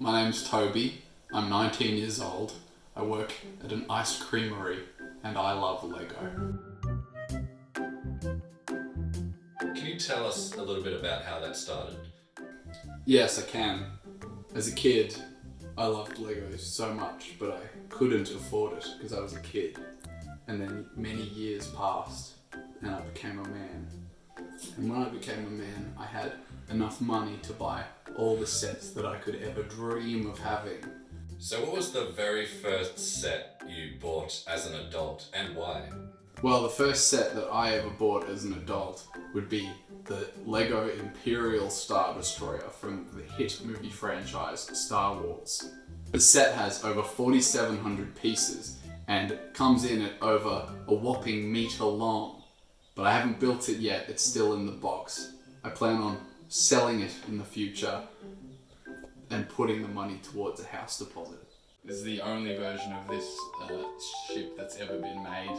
My name's Toby. I'm 19 years old. I work at an ice creamery and I love Lego. Can you tell us a little bit about how that started? Yes, I can. As a kid, I loved Legos so much, but I couldn't afford it because I was a kid. And then many years passed and I became a man. And when I became a man, I had enough money to buy all the sets that I could ever dream of having. So what was the very first set you bought as an adult, and why? Well, the first set that I ever bought as an adult would be the Lego Imperial Star Destroyer from the hit movie franchise Star Wars. The set has over 4,700 pieces and comes in at over a whopping metre long. But I haven't built it yet, it's still in the box. I plan on selling it in the future and putting the money towards a house deposit. This is the only version of this ship that's ever been made.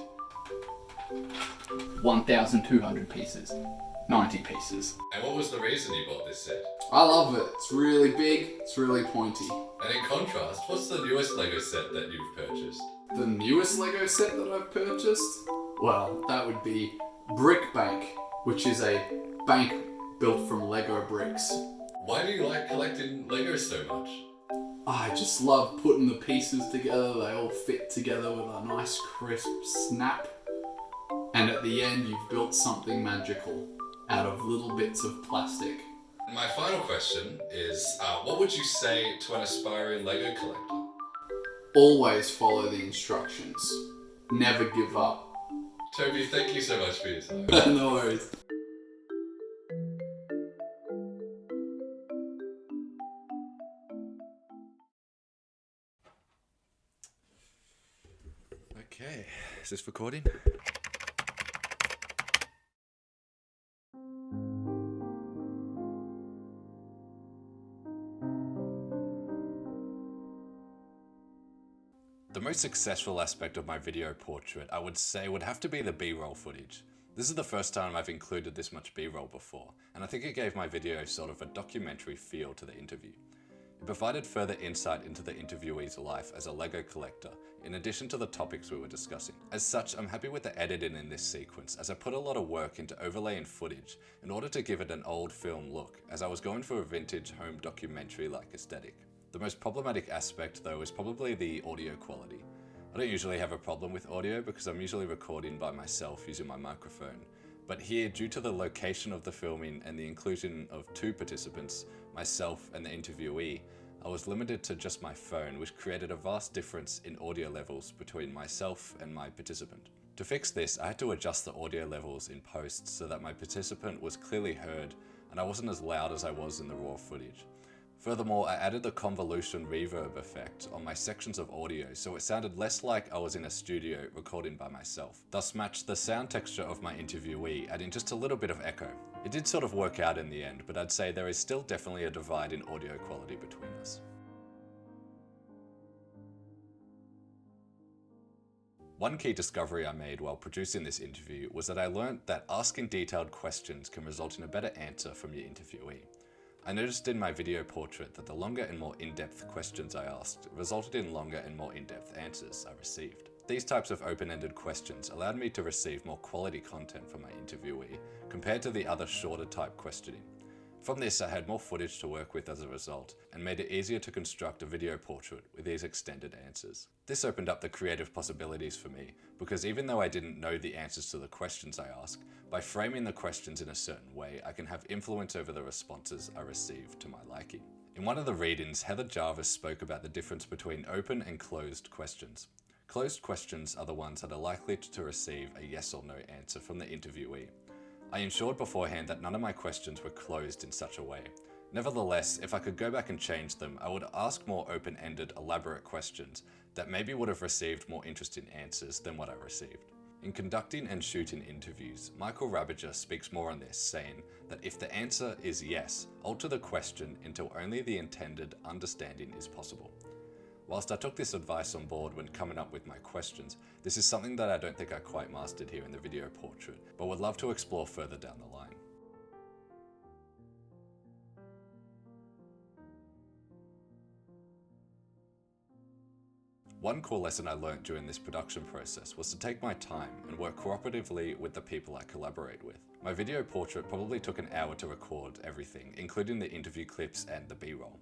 1,200 pieces. 90 pieces. And what was the reason you bought this set? I love it. It's really big, it's really pointy. And in contrast, what's the newest Lego set that you've purchased? The newest Lego set that I've purchased? Well, that would be Brick Bank, which is a bank built from Lego bricks. Why do you like collecting Lego so much? I just love putting the pieces together. They all fit together with a nice crisp snap. And at the end, you've built something magical out of little bits of plastic. My final question is, what would you say to an aspiring Lego collector? Always follow the instructions. Never give up. Toby, thank you so much for your time. No worries. Okay, is this recording? The most successful aspect of my video portrait, I would say, would have to be the B-roll footage. This is the first time I've included this much B-roll before, and I think it gave my video sort of a documentary feel to the interview. It provided further insight into the interviewee's life as a Lego collector, in addition to the topics we were discussing. As such, I'm happy with the editing in this sequence, as I put a lot of work into overlaying footage in order to give it an old film look, as I was going for a vintage home documentary-like aesthetic. The most problematic aspect, though, is probably the audio quality. I don't usually have a problem with audio because I'm usually recording by myself using my microphone. But here, due to the location of the filming and the inclusion of two participants, myself and the interviewee, I was limited to just my phone, which created a vast difference in audio levels between myself and my participant. To fix this, I had to adjust the audio levels in post so that my participant was clearly heard and I wasn't as loud as I was in the raw footage. Furthermore, I added the convolution reverb effect on my sections of audio so it sounded less like I was in a studio recording by myself, thus matched the sound texture of my interviewee, adding just a little bit of echo. It did sort of work out in the end, but I'd say there is still definitely a divide in audio quality between us. One key discovery I made while producing this interview was that I learned that asking detailed questions can result in a better answer from your interviewee. I noticed in my video portrait that the longer and more in-depth questions I asked resulted in longer and more in-depth answers I received. These types of open-ended questions allowed me to receive more quality content from my interviewee compared to the other shorter type questioning. From this, I had more footage to work with as a result and made it easier to construct a video portrait with these extended answers. This opened up the creative possibilities for me because even though I didn't know the answers to the questions I ask, by framing the questions in a certain way, I can have influence over the responses I receive to my liking. In one of the read-ins, Heather Jarvis spoke about the difference between open and closed questions. Closed questions are the ones that are likely to receive a yes or no answer from the interviewee. I ensured beforehand that none of my questions were closed in such a way. Nevertheless, if I could go back and change them, I would ask more open-ended, elaborate questions that maybe would have received more interesting answers than what I received. In conducting and shooting interviews, Michael Rabiger speaks more on this, saying that if the answer is yes, alter the question until only the intended understanding is possible. Whilst I took this advice on board when coming up with my questions, this is something that I don't think I quite mastered here in the video portrait, but would love to explore further down the line. One core lesson I learnt during this production process was to take my time and work cooperatively with the people I collaborate with. My video portrait probably took an hour to record everything, including the interview clips and the B-roll.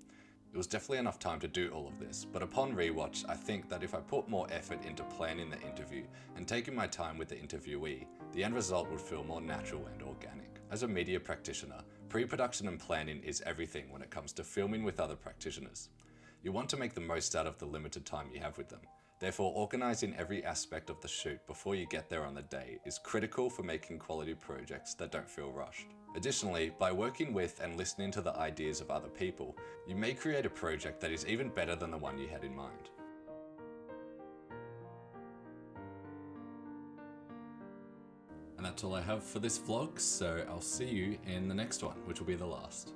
It was definitely enough time to do all of this, but upon rewatch, I think that if I put more effort into planning the interview and taking my time with the interviewee, the end result would feel more natural and organic. As a media practitioner, pre-production and planning is everything when it comes to filming with other practitioners. You want to make the most out of the limited time you have with them. Therefore, organising every aspect of the shoot before you get there on the day is critical for making quality projects that don't feel rushed. Additionally, by working with and listening to the ideas of other people, you may create a project that is even better than the one you had in mind. And that's all I have for this vlog, so I'll see you in the next one, which will be the last.